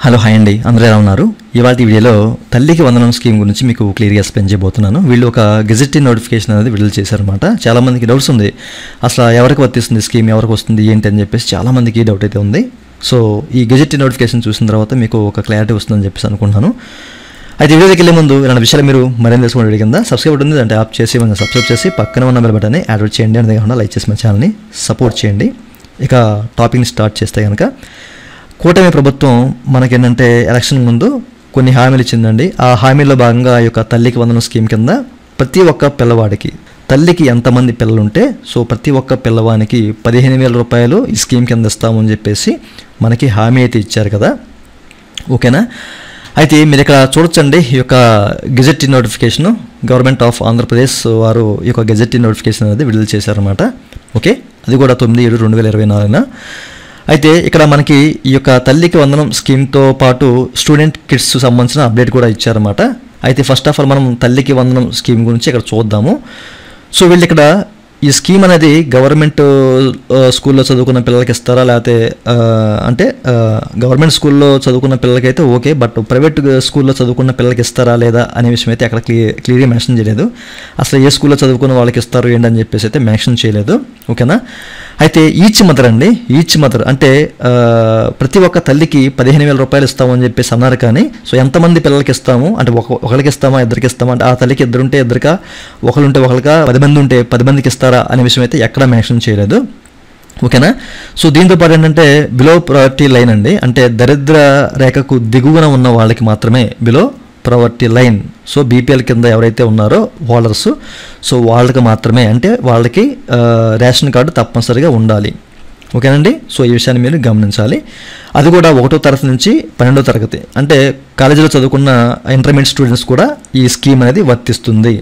Hello hi అండి, అందరూ ఎలా ఉన్నారు? ఇవాళ వీడియోలో తల్లికి వందనం స్కీమ్ గురించి మీకు క్లియర్గా ఎక్స్ప్లెయిన్ చేయబోతున్నాను. వీళ్ళు ఒక గెజెట్ నోటిఫికేషన్ అనేది విడుదల చేశారనమాట. చాలామందికి డౌట్స్ ఉంది, అసలు ఎవరికి వర్తిస్తుంది స్కీమ్, ఎవరికి వస్తుంది ఏంటి అని చెప్పేసి చాలామందికి డౌట్ అయితే ఉంది. సో ఈ గెజెట్ నోటిఫికేషన్ చూసిన తర్వాత మీకు ఒక క్లారిటీ వస్తుందని చెప్పేసి అనుకుంటున్నాను. అయితే వీడియోకి వెళ్ళే ముందు ఇలాంటి విషయాలు మీరు మరింత తెలుసుకోండి. కింద సబ్స్క్రైబ్ ఉంటుంది అంటే ఆప్ చేసి మనం సబ్స్క్రైబ్ చేసి పక్కన ఉన్న బెల్ బటన్ని యాడ్ చేయండి. అంతే కాకుండా లైక్ చేసి మన ఛానల్ని సపోర్ట్ చేయండి. ఇక టాపిక్ని స్టార్ట్ చేస్తే కనుక కూటమి ప్రభుత్వం మనకేంటంటే ఎలక్షన్ ముందు కొన్ని హామీలు ఇచ్చిందండి. ఆ హామీల్లో భాగంగా ఈ యొక్క తల్లికి వందనం స్కీమ్ కింద ప్రతి ఒక్క పిల్లవాడికి, తల్లికి ఎంతమంది పిల్లలు ఉంటే సో ప్రతి ఒక్క పిల్లవానికి 15,000 రూపాయలు ఈ స్కీమ్ కింద ఇస్తామని చెప్పేసి మనకి హామీ అయితే ఇచ్చారు కదా, ఓకేనా? అయితే మీరు ఇక్కడ చూడొచ్చండి, ఈ యొక్క gazette notification government of Andhra Pradesh వారు ఈ యొక్క గెజెట్ నోటిఫికేషన్ అనేది విడుదల చేశారన్నమాట. ఓకే, అది కూడా 9/7/2024. అయితే ఇక్కడ మనకి ఈ యొక్క తల్లికి వందనం స్కీమ్తో పాటు స్టూడెంట్ కిట్స్ సంబంధించిన అప్డేట్ కూడా ఇచ్చారన్నమాట. అయితే ఫస్ట్ ఆఫ్ ఆల్ మనం తల్లికి వందనం స్కీమ్ గురించి ఇక్కడ చూద్దాము. సో వీళ్ళు ఇక్కడ ఈ స్కీమ్ అనేది గవర్నమెంట్ స్కూల్లో చదువుకున్న పిల్లలకి ఇస్తారా, లేకపోతే అంటే గవర్నమెంట్ స్కూల్లో చదువుకున్న పిల్లలకైతే ఓకే, బట్ ప్రైవేట్ స్కూల్లో చదువుకున్న పిల్లలకి ఇస్తారా లేదా అనే విషయం అయితే అక్కడ క్లియర్గా మెన్షన్ చేయలేదు. అసలు ఏ స్కూల్లో చదువుకున్న వాళ్ళకి ఇస్తారు ఏంటని చెప్పేసి అయితే మెన్షన్ చేయలేదు, ఓకేనా? అయితే ఈచ్ మదర్ అంటే ప్రతి ఒక్క తల్లికి 15,000 రూపాయలు ఇస్తామని చెప్పేసి అన్నారు. కానీ సో ఎంతమంది పిల్లలకి ఇస్తాము అంటే ఒకరికి ఇస్తామా, ఇద్దరికి ఇస్తామా అంటే ఆ తల్లికి ఇద్దరుంటే ఇద్దరికా, ఒకరుంటే ఒకరికా, 10 మంది ఉంటే 10 మందికి ఇస్తారా అనే విషయం అయితే ఎక్కడ మెన్షన్ చేయలేదు, ఓకేనా? సో దీంతో పాటు ఏంటంటే బిలో ప్రావర్టీ లైన్ అండి, అంటే దరిద్ర రేఖకు దిగువన ఉన్న వాళ్ళకి మాత్రమే below poverty line. So BPL కింద ఎవరైతే ఉన్నారో హోల్డర్స్, సో వాళ్ళకి మాత్రమే, అంటే వాళ్ళకి రేషన్ కార్డు తప్పనిసరిగా ఉండాలి, ఓకేనండి? సో ఈ విషయాన్ని మీరు గమనించాలి. అది కూడా 1వ తరగతి నుంచి 12వ తరగతి, అంటే కాలేజీలో చదువుకున్న ఇంటర్మీడియట్ స్టూడెంట్స్ కూడా ఈ స్కీమ్ అనేది వర్తిస్తుంది.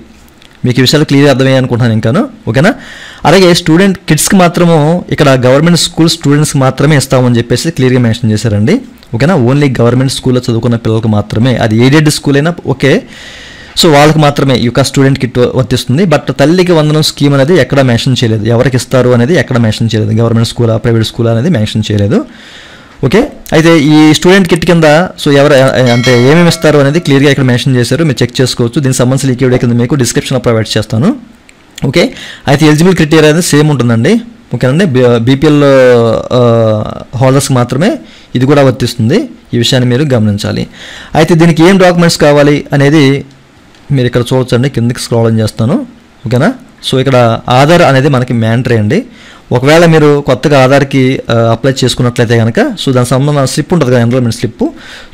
మీకు ఈ విషయాలు క్లియర్ అర్థమయ్యాయి అనుకుంటున్నాను ఇంకాను, ఓకేనా? అలాగే స్టూడెంట్ కిడ్స్కి మాత్రము ఇక్కడ గవర్నమెంట్ స్కూల్ స్టూడెంట్స్కి మాత్రమే ఇస్తామని చెప్పేసి క్లియర్గా మెన్షన్ చేశారండి, ఓకేనా? ఓన్లీ గవర్నమెంట్ స్కూల్లో చదువుకున్న పిల్లలకు మాత్రమే, అది ఎయిడెడ్ స్కూల్ అయినా ఓకే, సో వాళ్ళకి మాత్రమే ఈ యొక్క స్టూడెంట్ కిట్ వర్తిస్తుంది. బట్ తల్లికి వందనం స్కీమ్ అనేది ఎక్కడ మెన్షన్ చేయలేదు, ఎవరికి ఇస్తారు అనేది ఎక్కడ మెన్షన్ చేయలేదు, గవర్నమెంట్ స్కూలా ప్రైవేట్ స్కూలా అనేది మెన్షన్ చేయలేదు, ఓకే? అయితే ఈ స్టూడెంట్ కిట్ కింద సో ఎవరు అంటే ఏమేమి ఇస్తారు అనేది క్లియర్గా ఇక్కడ మెన్షన్ చేశారు, మీరు చెక్ చేసుకోవచ్చు. దీనికి సంబంధించిన ఈ వీడియో కింద మీకు డిస్క్రిప్షన్లో ప్రొవైడ్ చేస్తాను, ఓకే? అయితే ఎలిజిబుల్ క్రైటీరియా అనేది సేమ్ ఉంటుందండి, ఓకేనండి? బీపీఎల్ హోల్డర్స్కి మాత్రమే ఇది కూడా వర్తిస్తుంది. ఈ విషయాన్ని మీరు గమనించాలి. అయితే దీనికి ఏం డాక్యుమెంట్స్ కావాలి అనేది మీరు ఇక్కడ చూడొచ్చండి, కిందకి స్క్రోల్ చేస్తాను, ఓకేనా? సో ఇక్కడ ఆధార్ అనేది మనకి మ్యాండటరీ అండి. ఒకవేళ మీరు కొత్తగా ఆధార్కి అప్లై చేసుకున్నట్లయితే కనుక సో దానికి సంబంధించిన స్లిప్ ఉంటుంది కదా, ఎన్రోల్మెంట్ స్లిప్,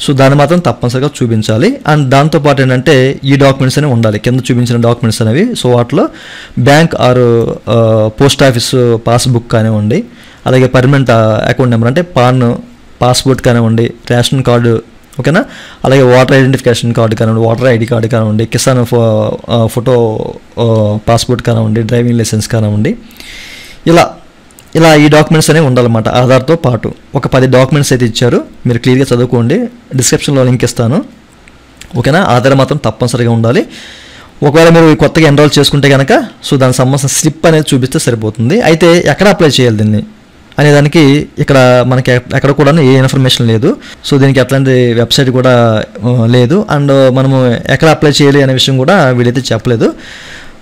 సో దాన్ని మాత్రం తప్పనిసరిగా చూపించాలి. అండ్ దాంతోపాటు ఏంటంటే ఈ డాక్యుమెంట్స్ అనేవి ఉండాలి, కింద చూపించిన డాక్యుమెంట్స్ అనేవి. సో వాటిలో bank or post office passbook కానివ్వండి, అలాగే పర్మనెంట్ అకౌంట్ నెంబర్ అంటే పాస్పోర్ట్ కానివ్వండి, రేషన్ కార్డు, ఓకేనా? అలాగే వాటర్ ఐడెంటిఫికేషన్ కార్డు కానివ్వండి, వాటర్ ఐడి కార్డు కానివ్వండి, కిసాన్ ఫోటో పాస్పోర్ట్ కానివ్వండి, డ్రైవింగ్ లైసెన్స్ కానివ్వండి, ఇలా ఈ డాక్యుమెంట్స్ అనేవి ఉండాలన్నమాట. ఆధార్తో పాటు ఒక 10 డాక్యుమెంట్స్ అయితే ఇచ్చారు, మీరు క్లియర్గా చదువుకోండి, డిస్క్రిప్షన్లో లింక్ ఇస్తాను, ఓకేనా? ఆధార్ మాత్రం తప్పనిసరిగా ఉండాలి. ఒకవేళ మీరు కొత్తగా ఎన్రోల్ చేసుకుంటే కనుక సో దానికి సంబంధించిన స్లిప్ అనేది చూపిస్తే సరిపోతుంది. అయితే ఎక్కడ అప్లై చేయాలి దీన్ని అనేదానికి ఇక్కడ మనకి ఎక్కడ కూడా ఏ ఇన్ఫర్మేషన్ లేదు. సో దీనికి అట్లాంటి వెబ్సైట్ కూడా లేదు. అండ్ మనము ఎక్కడ అప్లై చేయాలి అనే విషయం కూడా వీళ్ళైతే చెప్పలేదు.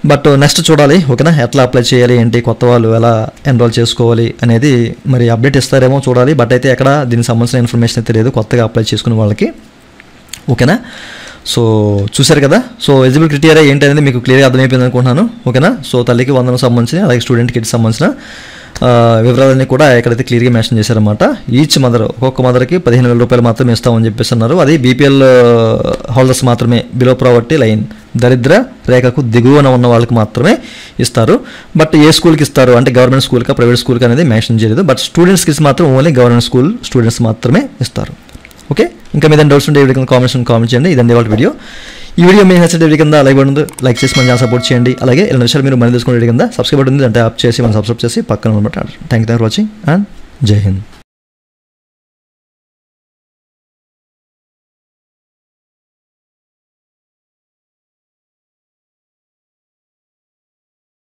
బట్ నెక్స్ట్ చూడాలి, ఓకేనా? ఎట్లా అప్లై చేయాలి ఏంటి, కొత్త వాళ్ళు ఎలా ఎన్రోల్ చేసుకోవాలి అనేది మరి అప్డేట్ ఇస్తారేమో చూడాలి. బట్ అయితే ఎక్కడ దీనికి సంబంధించిన ఇన్ఫర్మేషన్ అయితే లేదు కొత్తగా అప్లై చేసుకునే వాళ్ళకి, ఓకేనా? సో చూశారు కదా, సో ఎలిజిబుల్ క్రైటీరియా ఏంటి అనేది మీకు క్లియర్గా అర్థమైపోయింది అనుకుంటున్నాను, ఓకేనా? సో తల్లికి వందనం సంబంధించిన అలాగే స్టూడెంట్ కిట్ సంబంధించిన వివరాలన్నీ కూడా ఎక్కడైతే క్లియర్గా మెన్షన్ చేశారన్నమాట. ఈచ్ మదర్, ఒక్కొక్క మదర్కి 15,000 రూపాయలు మాత్రమే ఇస్తామని చెప్పేసి అన్నారు. అది బీపీఎల్ హోల్డర్స్ మాత్రమే, బిలో ప్రావర్టీ లైన్, దరిద్ర రేఖకు దిగువన ఉన్న వాళ్ళకి మాత్రమే ఇస్తారు. బట్ ఏ స్కూల్కి ఇస్తారు అంటే గవర్నమెంట్ స్కూల్కా ప్రైవేట్ స్కూల్కి అనేది మెన్షన్ చేయలేదు. బట్ స్టూడెంట్స్కి మాత్రం ఓన్లీ గవర్నమెంట్ స్కూల్ స్టూడెంట్స్ మాత్రమే ఇస్తారు, ఓకే? ఇంకా మీద డౌట్స్ ఉంటే వీడియో కింద కామెంట్ చేయండి. ఇదండి వాళ్ళ వీడియో. ఈ వీడియో మీకు నచ్చితే వీడియో కింద లైక్ చేసి మన ఛానల్ సపోర్ట్ చేయండి. అలాగే ఇలాంటి విషయాలు మీరు మళ్ళీ తెలుసుకునే వీడియో కింద సబ్స్క్రైబ్ ఉంటుంది అంటే యాప్ చేసి మనం సబ్స్క్రైబ్ చేసి పక్కన అనమాట. Thank you for watching and జై హింద్.